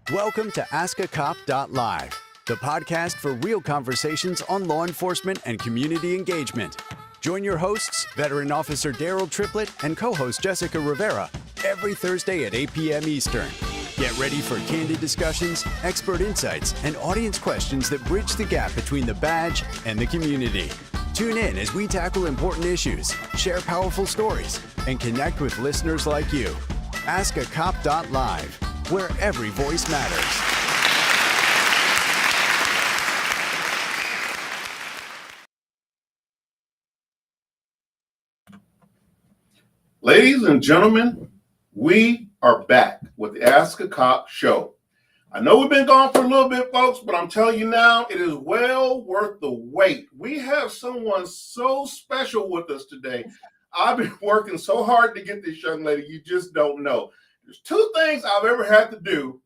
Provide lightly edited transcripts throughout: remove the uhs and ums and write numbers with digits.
Welcome to AskACop.live, the podcast for real conversations on law enforcement and community engagement. Join your hosts, Veteran Officer Daryll Triplett and co-host Jessica Rivera, every Thursday at 8 p.m. Eastern. Get ready for candid discussions, expert insights, and audience questions that bridge the gap between the badge and the community. Tune in as we tackle important issues, share powerful stories, and connect with listeners like you. AskACop.live, where every voice matters. Ladies and gentlemen, we are back with the Ask a Cop show. I know we've been gone for a little bit, folks, but I'm telling you now, it is well worth the wait. We have someone so special with us today. I've been working so hard to get this young lady, you just don't know. There's two things I've ever had to do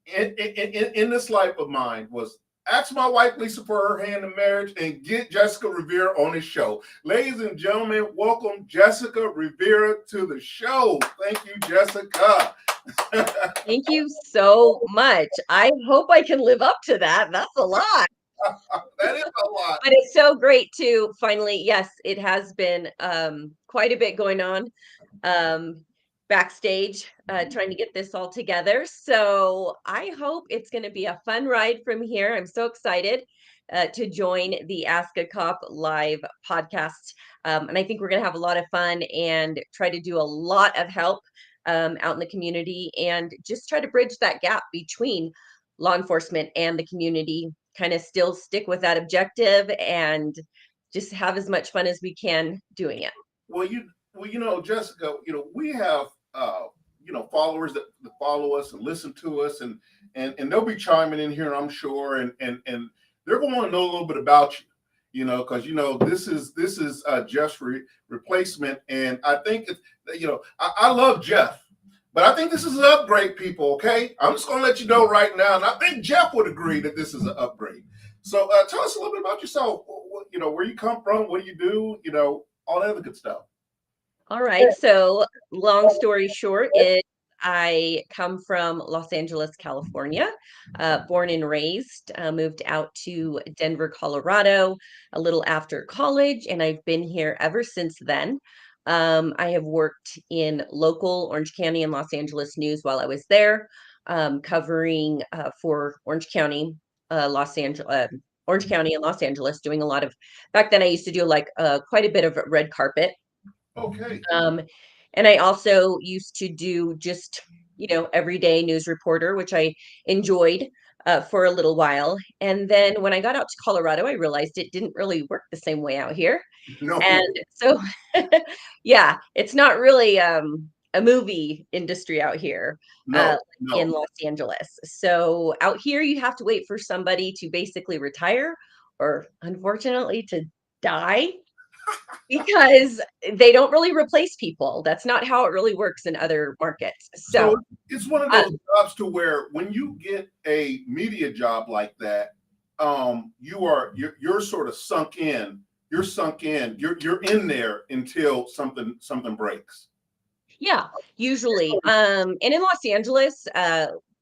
in this life of mine was ask my wife Lisa for her hand in marriage and get Jessica Rivera on this show. Ladies and gentlemen, welcome Jessica Rivera to the show. Thank you, Jessica. Thank you so much. I hope I can live up to that. That's a lot. That is a lot. But it's so great to finally, yes, it has been quite a bit going on backstage, trying to get this all together. So I hope it's going to be a fun ride from here. I'm so excited to join the Ask a Cop live podcast. And I think we're going to have a lot of fun and try to do a lot of help out in the community and just try to bridge that gap between law enforcement and the community, kind of still stick with that objective and just have as much fun as we can doing it. Well, Jessica, we have followers that follow us and listen to us, and they'll be chiming in here, I'm sure, and they're going to want to know a little bit about you, because this is Jeff's replacement, and I think I love Jeff, but I think this is an upgrade, people. Okay, I'm just going to let you know right now, and I think Jeff would agree that this is an upgrade. So tell us a little bit about yourself. Where you come from, what do you do, all that other good stuff. All right. So long story short is I come from Los Angeles, California, born and raised, moved out to Denver, Colorado, a little after college, and I've been here ever since then. I have worked in local Orange County and Los Angeles news while I was there, covering for Orange County, Orange County and Los Angeles, doing a lot of, back then I used to do quite a bit of red carpet. Okay. And I also used to do just, everyday news reporter, which I enjoyed for a little while. And then when I got out to Colorado, I realized it didn't really work the same way out here. No. And so, yeah, it's not really a movie industry out here in Los Angeles. So out here, you have to wait for somebody to basically retire or unfortunately to die. Because they don't really replace people. That's not how it really works in other markets. So it's one of those jobs to where when you get a media job like that, you're sort of sunk in. You're sunk in. You're in there until something breaks. Yeah, usually. And in Los Angeles,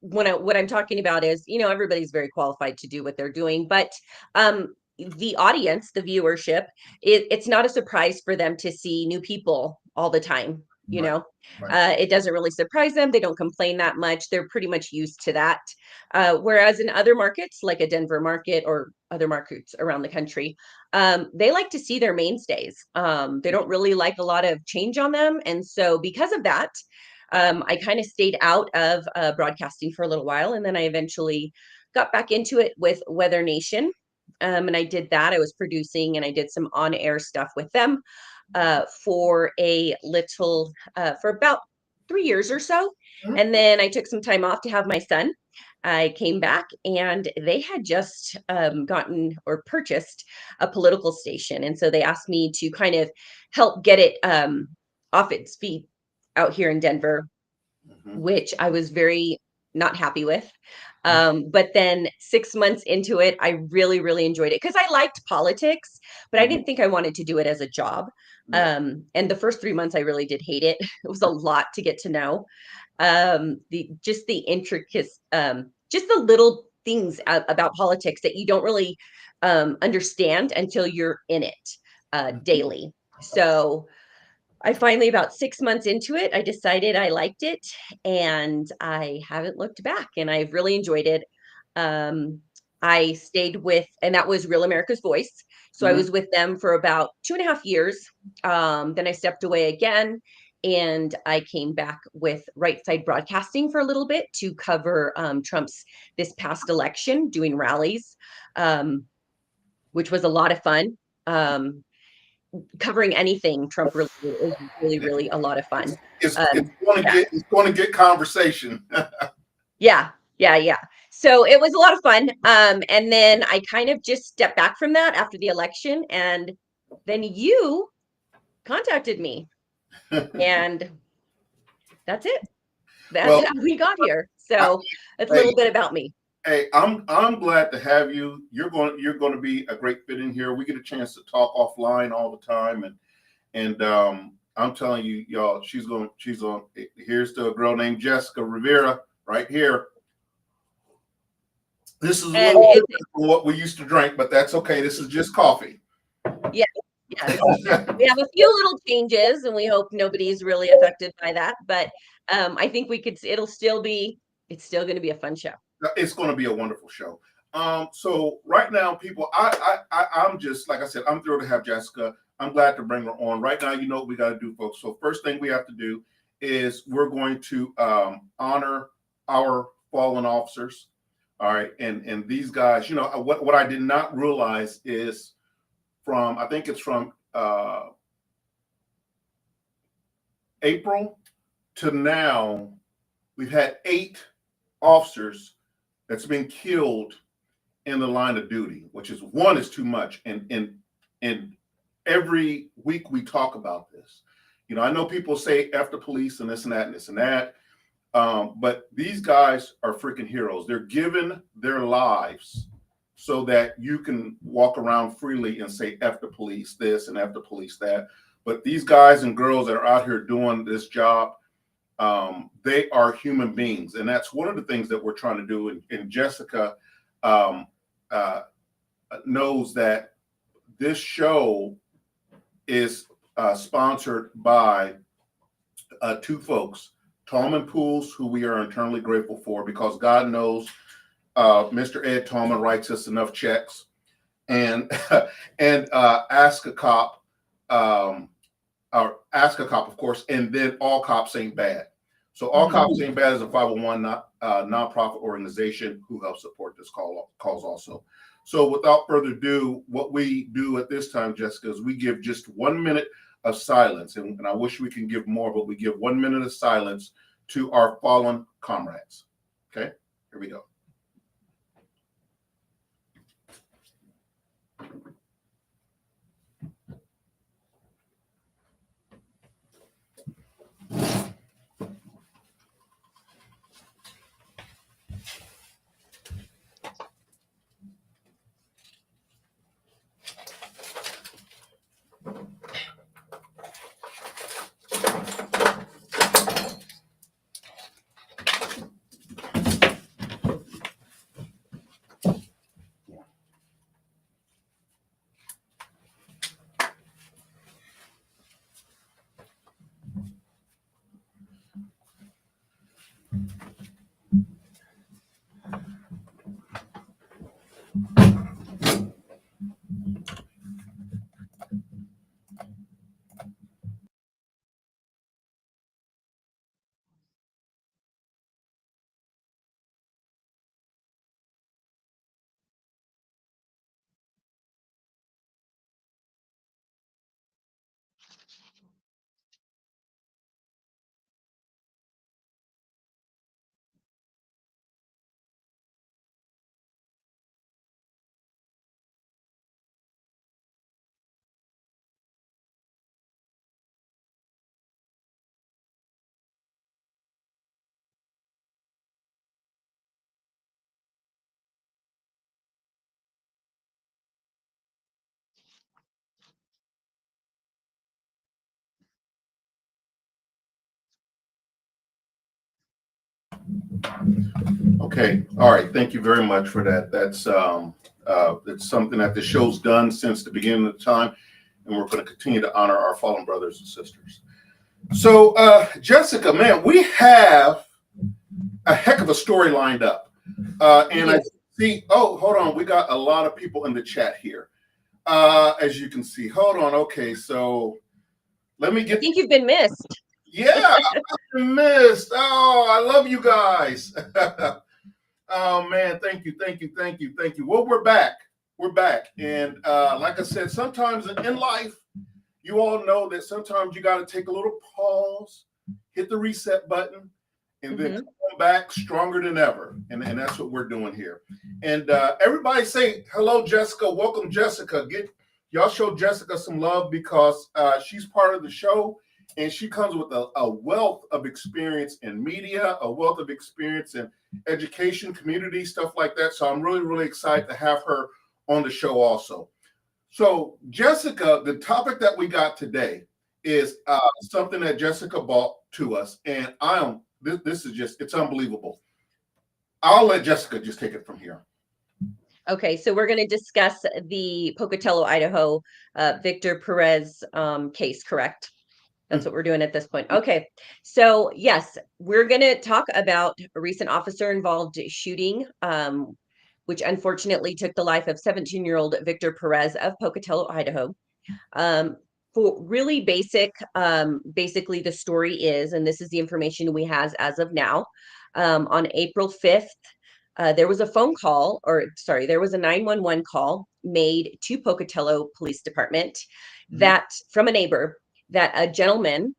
what I'm talking about is, everybody's very qualified to do what they're doing, but the audience, the viewership, it's not a surprise for them to see new people all the time. Right. It doesn't really surprise them. They don't complain that much. They're pretty much used to that. Whereas in other markets, like a Denver market or other markets around the country, they like to see their mainstays. They don't really like a lot of change on them. And so because of that, I kind of stayed out of broadcasting for a little while. And then I eventually got back into it with Weather Nation. And I did that. I was producing and I did some on-air stuff with them for about 3 years or so. Mm-hmm. And then I took some time off to have my son. I came back and they had just gotten or purchased a political station. And so they asked me to kind of help get it off its feet out here in Denver, mm-hmm. which I was very not happy with. But then 6 months into it, I really, really enjoyed it because I liked politics, but I didn't think I wanted to do it as a job. And the first 3 months, I really did hate it. It was a lot to get to know. the intricacies, just the little things about politics that you don't really understand until you're in it daily. So I finally, about 6 months into it, I decided I liked it, and I haven't looked back, and I've really enjoyed it. I stayed with, and that was Real America's Voice. So I Mhm. was with them for about 2.5 years. Then I stepped away again, and I came back with Right Side Broadcasting for a little bit to cover Trump's this past election, doing rallies, which was a lot of fun. Covering anything Trump related is really a lot of fun. It's going to Yeah, get conversation. yeah. So it was a lot of fun. And then I kind of just stepped back from that after the election, and then you contacted me, and that's it. That's Well, how we got here. I, So that's a hey, little bit about me. hey, I'm glad to have you. You're going to be a great fit in here. We get a chance to talk offline all the time, and I'm telling you, y'all, she's on. Here's to a girl named Jessica Rivera right here. This is a And little different from what we used to drink, but that's okay. This is just coffee. yeah, we have a few little changes, and we hope nobody's really affected by that. But I think it's still going to be a fun show. It's going to be a wonderful show. So right now, people, I'm just, like I said, I'm thrilled to have Jessica. I'm glad to bring her on. Right now, you know what we got to do, folks. So first thing we have to do is we're going to honor our fallen officers. All right, and these guys, you know, what I did not realize is I think it's from April to now, we've had 8 officers that's been killed in the line of duty, which is one is too much. And every week we talk about this. You know, I know people say F the police and this and that and this and that. But these guys are freaking heroes. They're giving their lives so that you can walk around freely and say F the police this and F the police that. But these guys and girls that are out here doing this job, they are human beings. And that's one of the things that we're trying to do. And Jessica knows that this show is sponsored by 2 folks, Tallman Pools, who we are internally grateful for, because God knows Mr. Ed Tallman writes us enough checks, and Ask a Cop, or Ask a Cop, of course, and then All Cops Ain't Bad. So All Cops Ain't Bad is a 501 nonprofit organization who helps support this cause also. So without further ado, what we do at this time, Jessica, is we give just 1 minute of silence, and I wish we can give more, but we give 1 minute of silence to our fallen comrades. Okay, here we go. Okay. All right. Thank you very much for that. It's something that the show's done since the beginning of the time, and we're going to continue to honor our fallen brothers and sisters. So, Jessica, man, we have a heck of a story lined up. And I see, oh, hold on. We got a lot of people in the chat here. As you can see, hold on. Okay. So let me get. I think you've been missed. Yeah, I've been missed. Oh, I love you guys. Oh man, thank you. Well, we're back. And like I said, sometimes in life, you all know that sometimes you got to take a little pause, hit the reset button, and then come back stronger than ever. And that's what we're doing here. And everybody say hello, Jessica. Welcome, Jessica. Y'all show Jessica some love because she's part of the show. And she comes with a wealth of experience in media, a wealth of experience in education, community, stuff like that. So I'm really, really excited to have her on the show also. So Jessica, the topic that we got today is something that Jessica brought to us. And this is just, it's unbelievable. I'll let Jessica just take it from here. Okay, so we're going to discuss the Pocatello, Idaho, Victor Perez case, correct? That's what we're doing at this point. Okay, so yes, we're going to talk about a recent officer-involved shooting, which unfortunately took the life of 17-year-old Victor Perez of Pocatello, Idaho. For really basically the story is, and this is the information we have as of now, on April 5th, there was a there was a 911 call made to Pocatello Police Department that from a neighbor that a gentleman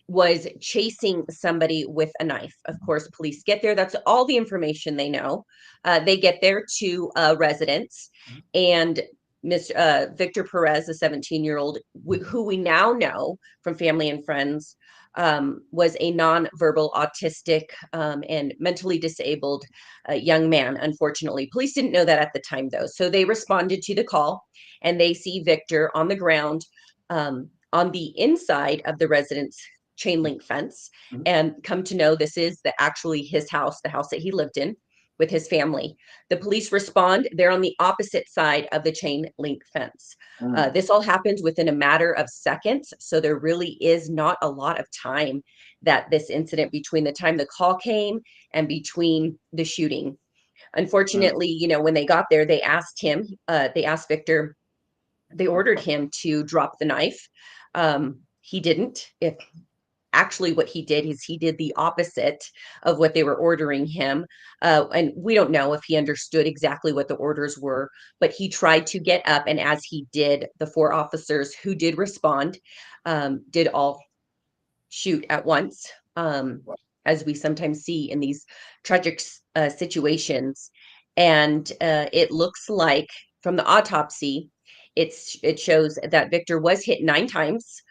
was chasing somebody with a knife. Of course, police get there. That's all the information they know. They get there to a residence, and Mr. Victor Perez, a 17-year-old, who we now know from family and friends, was a nonverbal, autistic, and mentally disabled young man. Unfortunately, police didn't know that at the time, though. So they responded to the call, and they see Victor on the ground, on the inside of the residence chain link fence, and come to know this is actually his house, the house that he lived in with his family. The police respond. They're on the opposite side of the chain link fence. This all happens within a matter of seconds. So there really is not a lot of time that this incident between the time the call came and between the shooting. Unfortunately, when they got there, they asked Victor, they ordered him to drop the knife. He didn't. Actually, what he did is he did the opposite of what they were ordering him. And we don't know if he understood exactly what the orders were, but he tried to get up. And as he did, the 4 officers who did respond did all shoot at once, as we sometimes see in these tragic situations. And it looks like from the autopsy, it shows that Victor was hit 9 times.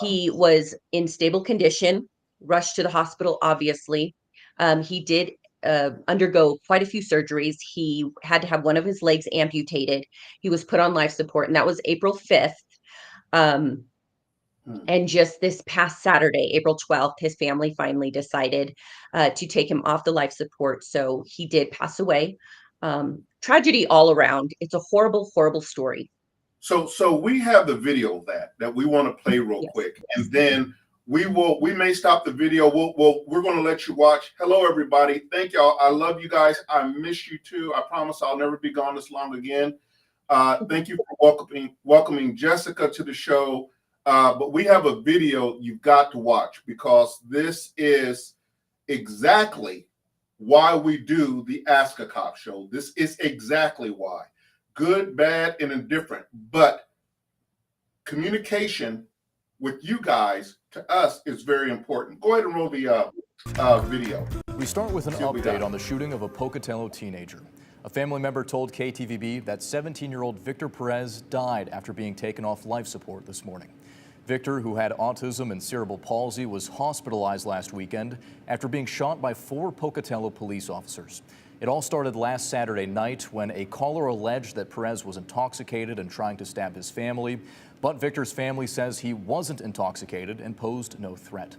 He was in stable condition, rushed to the hospital, obviously. He did undergo quite a few surgeries. He had to have one of his legs amputated. He was put on life support, and that was April 5th. And just this past Saturday, April 12th, his family finally decided to take him off the life support. So he did pass away. Tragedy all around. It's a horrible, horrible story. So we have the video of that we want to play real quick, and then we may stop the video. We're going to let you watch. Hello, everybody. Thank y'all. I love you guys. I miss you too. I promise I'll never be gone this long again. Thank you for welcoming Jessica to the show. But we have a video you've got to watch, because this is exactly why we do the Ask a Cop show. This is exactly why. Good, bad, and indifferent. But communication with you guys, to us, is very important. Go ahead and roll the video. We start with an update on the shooting of a Pocatello teenager. A family member told KTVB that 17-year-old Victor Perez died after being taken off life support this morning. Victor, who had autism and cerebral palsy, was hospitalized last weekend after being shot by 4 Pocatello police officers. It all started last Saturday night when a caller alleged that Perez was intoxicated and trying to stab his family, but Victor's family says he wasn't intoxicated and posed no threat.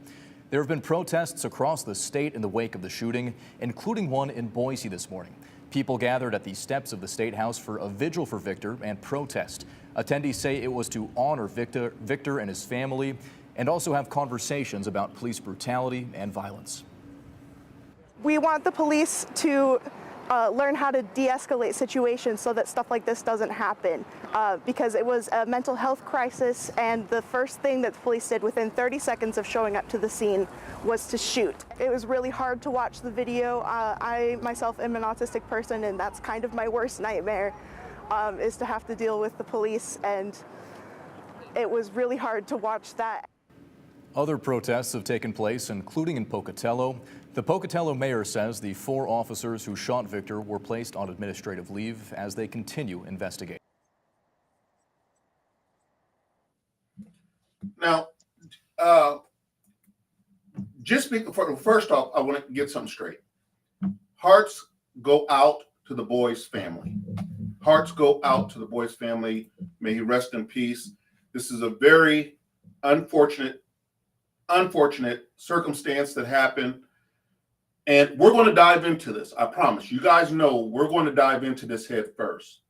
There have been protests across the state in the wake of the shooting, including one in Boise this morning. People gathered at the steps of the State House for a vigil for Victor and protest. Attendees say it was to honor Victor and his family and also have conversations about police brutality and violence. We want the police to learn how to de-escalate situations so that stuff like this doesn't happen, because it was a mental health crisis, and the first thing that the police did within 30 seconds of showing up to the scene was to shoot. It was really hard to watch the video. I myself am an autistic person, and that's kind of my worst nightmare, is to have to deal with the police, and it was really hard to watch that. Other protests have taken place, including in Pocatello. The Pocatello mayor says the 4 officers who shot Victor were placed on administrative leave as they continue investigating. Now, first off, I want to get something straight. Hearts go out to the boy's family. Hearts go out to the boy's family. May he rest in peace. This is a very unfortunate circumstance that happened. And we're going to dive into this. I promise. You guys know we're going to dive into this head first.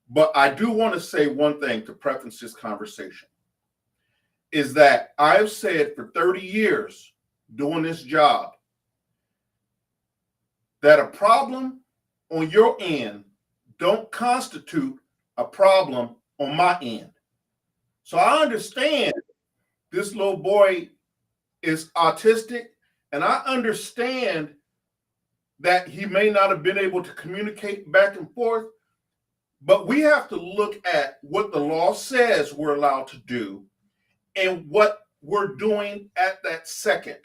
But I do want to say one thing to preface this conversation, is that I've said for 30 years doing this job that a problem on your end don't constitute a problem on my end. So I understand this little boy is autistic, and I understand that he may not have been able to communicate back and forth, but we have to look at what the law says we're allowed to do and what we're doing at that second.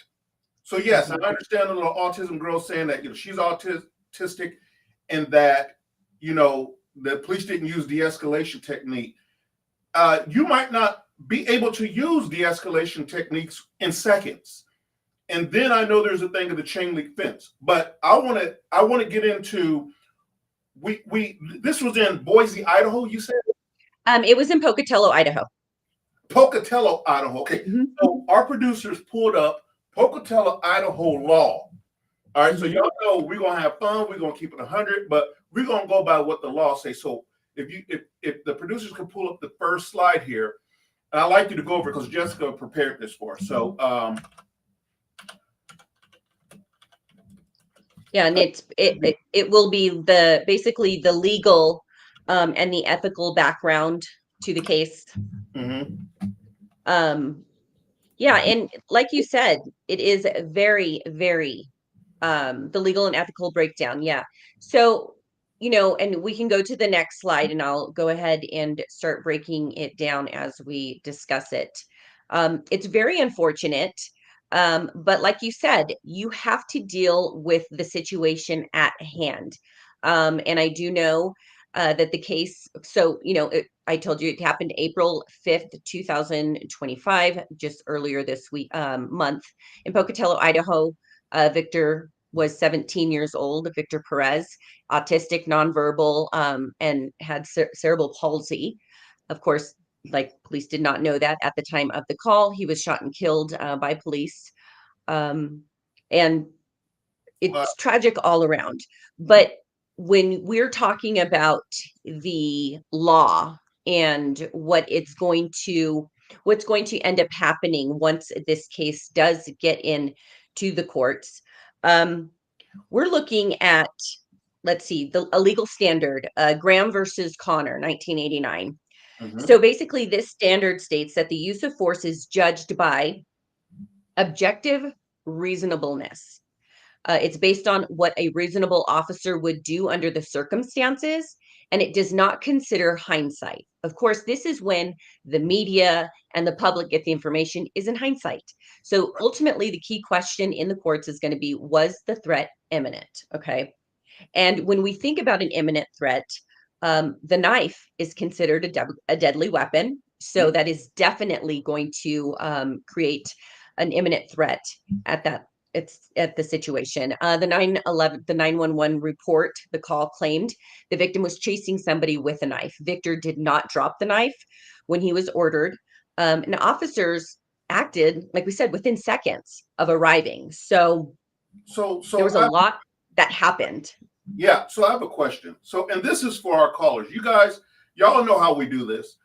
So yes, I understand the little autism girl saying that, she's autistic and that, the police didn't use de-escalation technique. You might not be able to use de-escalation techniques in seconds. And then I know there's a thing of the chain link fence, but I want to get into this was in Boise, Idaho, you said? It was in Pocatello, Idaho. Pocatello, Idaho. Okay. Mm-hmm. So our producers pulled up Pocatello, Idaho law. All right. So y'all know we're gonna have fun. We're gonna keep it 100, but we're gonna go by what the law says. So if the producers can pull up the first slide here, and I'd like you to go over because Jessica prepared this for us. So yeah, and it will be basically the legal and the ethical background to the case. Mm-hmm. Yeah, and like you said, it is very, very the legal and ethical breakdown. Yeah. So, and we can go to the next slide, and I'll go ahead and start breaking it down as we discuss it. It's very unfortunate. But like you said, you have to deal with the situation at hand. And I do know that the case, so, I told you it happened April 5th, 2025, just earlier this month in Pocatello, Idaho. Victor was 17 years old, Victor Perez, autistic, nonverbal, and had cerebral palsy. Of course, police did not know that at the time of the call. He was shot and killed by police. And it's tragic all around. But when we're talking about the law and what's going to end up happening once this case does get into the courts, we're looking at, let's see, a legal standard, Graham versus Connor, 1989. Mm-hmm. So basically, this standard states that the use of force is judged by objective reasonableness. It's based on what a reasonable officer would do under the circumstances, and it does not consider hindsight. Of course, this is when the media and the public get the information, is in hindsight. So ultimately, the key question in the courts is going to be, was the threat imminent? Okay. And when we think about an imminent threat, the knife is considered a deadly weapon. So that is definitely going to create an imminent threat at the situation. The 911 report, the call claimed the victim was chasing somebody with a knife. Victor did not drop the knife when he was ordered. And officers acted, like we said, within seconds of arriving. So there was a lot that happened. Yeah, so I have a question. So, and this is for our callers. You guys, y'all know how we do this.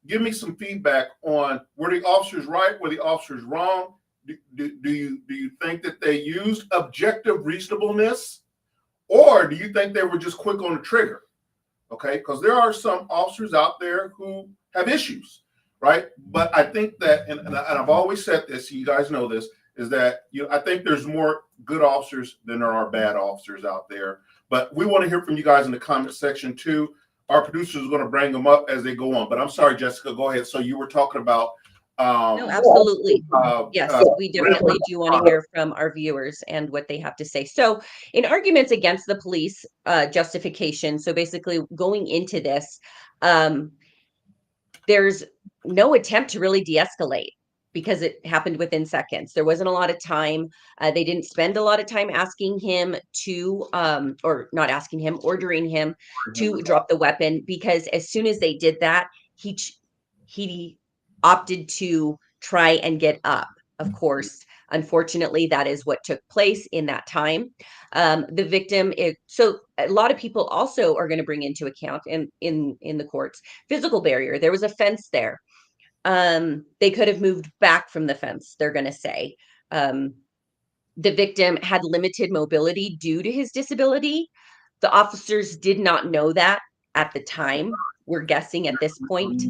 Give me some feedback on, were the officers right? Were the officers wrong? Do you think that they used objective reasonableness, or do you think they were just quick on the trigger? Okay, because there are some officers out there who have issues, right? But I think that, and I've always said this, you guys know this, is that I think there's more good officers than there are bad officers out there. But we want to hear from you guys in the comment section too. Our producers are going to bring them up as they go on. But I'm sorry, Jessica, go ahead. So you were talking about no, absolutely. Yes, we definitely do want to hear from our viewers and what they have to say. So in arguments against the police justification, so basically going into this, there's no attempt to really de-escalate because it happened within seconds. There wasn't a lot of time. They didn't spend a lot of time asking him to, or not asking him, ordering him to drop the weapon, because as soon as they did that, he opted to try and get up. Of course, unfortunately, that is what took place in that time. The victim, so a lot of people also are going to bring into account in the courts, physical barrier. There was a fence there. They could have moved back from the fence, they're going to say. The victim had limited mobility due to his disability. The officers did not know that at the time. We're guessing at this point.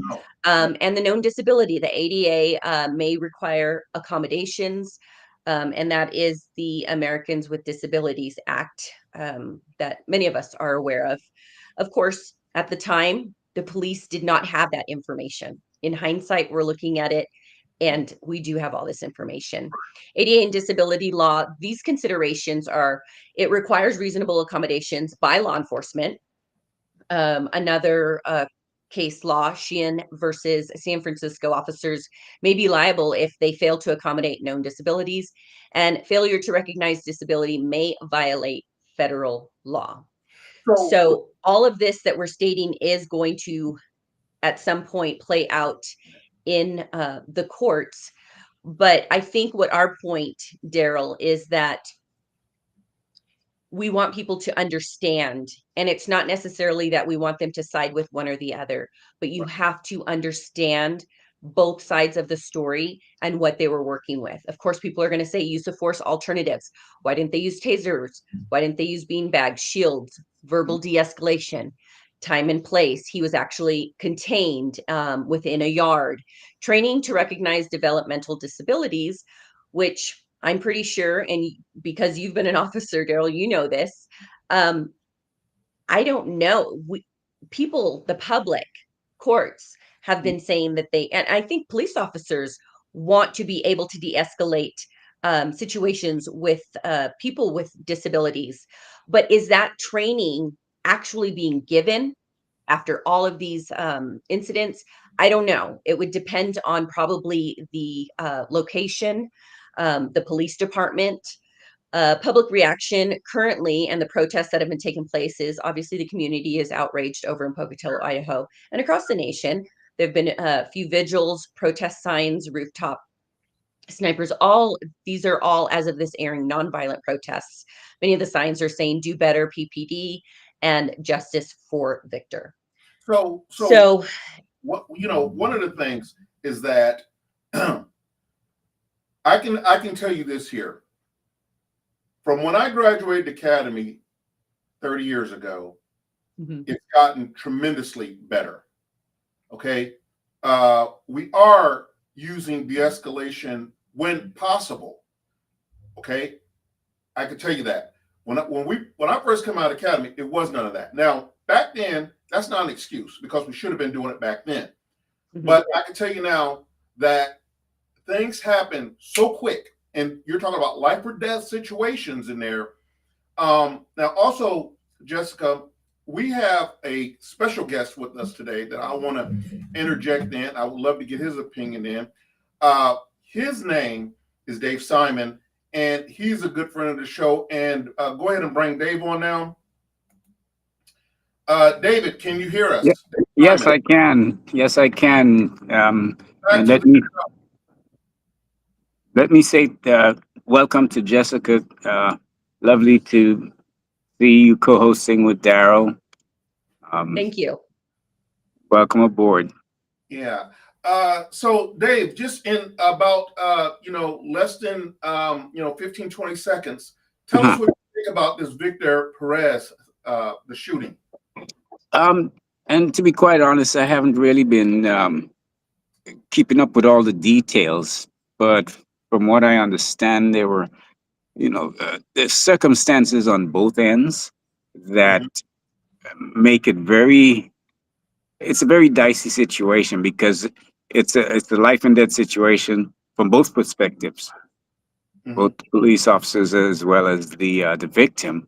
And the known disability, the ADA may require accommodations, and that is the Americans with Disabilities Act that many of us are aware of. Of course, at the time, the police did not have that information. In hindsight, we're looking at it, and we do have all this information. ADA and disability law, these considerations are, it requires reasonable accommodations by law enforcement. Another case law, Sheehan versus San Francisco, officers may be liable if they fail to accommodate known disabilities, and failure to recognize disability may violate federal law. So all of this that we're stating is going to, at some point, play out in the courts. But I think what our point, Daryll, is that we want people to understand, and it's not necessarily that we want them to side with one or the other, but you have to understand both sides of the story and what they were working with. Of course, people are going to say use of force alternatives. Why didn't they use tasers? Why didn't they use beanbags, shields, verbal de-escalation, time and place? He was actually contained within a yard. Training to recognize developmental disabilities, which I'm pretty sure, and because you've been an officer, Daryll, you know this. I don't know. People, the public, courts have been saying that and I think police officers want to be able to de-escalate situations with people with disabilities. But is that training actually being given after all of these incidents? I don't know. It would depend on probably the location, the police department, public reaction currently, and the protests that have been taking place is obviously the community is outraged over in Pocatello, Idaho, and across the nation. There have been a few vigils, protest signs, rooftop snipers. These are all, as of this airing, nonviolent protests. Many of the signs are saying "Do better, PPD," and "Justice for Victor." So what, one of the things is that I can tell you this here. From when I graduated academy 30 years ago, it's gotten tremendously better. Okay. We are using de-escalation when possible. Okay. I can tell you that. When I first came out of academy, it was none of that. Now, back then, that's not an excuse, because we should have been doing it back then. But I can tell you now that things happen so quick, and you're talking about life or death situations in there. Now, also, Jessica, we have a special guest with us today that I want to interject in. I would love to get his opinion in. His name is Dave Simon, and he's a good friend of the show. And go ahead and bring Dave on now. David, can you hear us? Yes, I can. Yes, I can. And let me Let me say welcome to Jessica. Lovely to see you co-hosting with Daryl. Thank you. Welcome aboard. Yeah. So Dave, just in about less than 15, 20 seconds, tell us Uh-huh. what you think about this Victor Perez, the shooting. And to be quite honest, I haven't really been keeping up with all the details, but from what I understand, there were, there's circumstances on both ends that Mhm. make it it's a very dicey situation because it's a life and death situation from both perspectives, Mhm. both the police officers as well as the victim.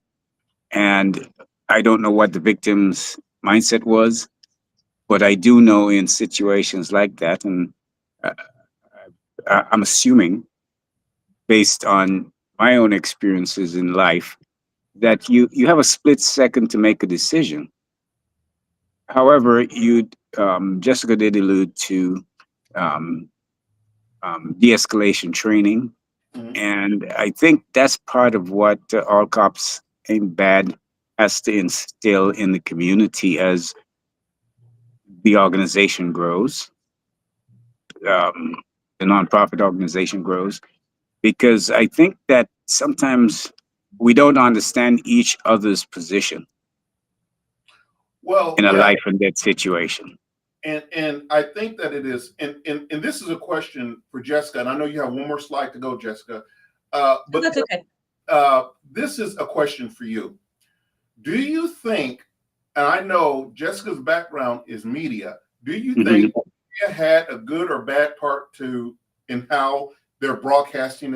And I don't know what the victim's mindset was, but I do know in situations like that, and uh, I'm assuming based on my own experiences in life that you have a split second to make a decision. However, you Jessica did allude to um, de-escalation training, Mhm. and I think that's part of what all cops ain't bad has to instill in the community as the organization grows, um, the nonprofit organization grows, because I think that sometimes we don't understand each other's position Well, in a yeah, life and death situation. and I think that it is, and this is a question for Jessica, and I know you have one more slide to go, Jessica. Oh, But that's okay. this is a question for you. Do you think, and I know Jessica's background is media, do you think Mhm. media had a good or bad part to in how they're broadcasting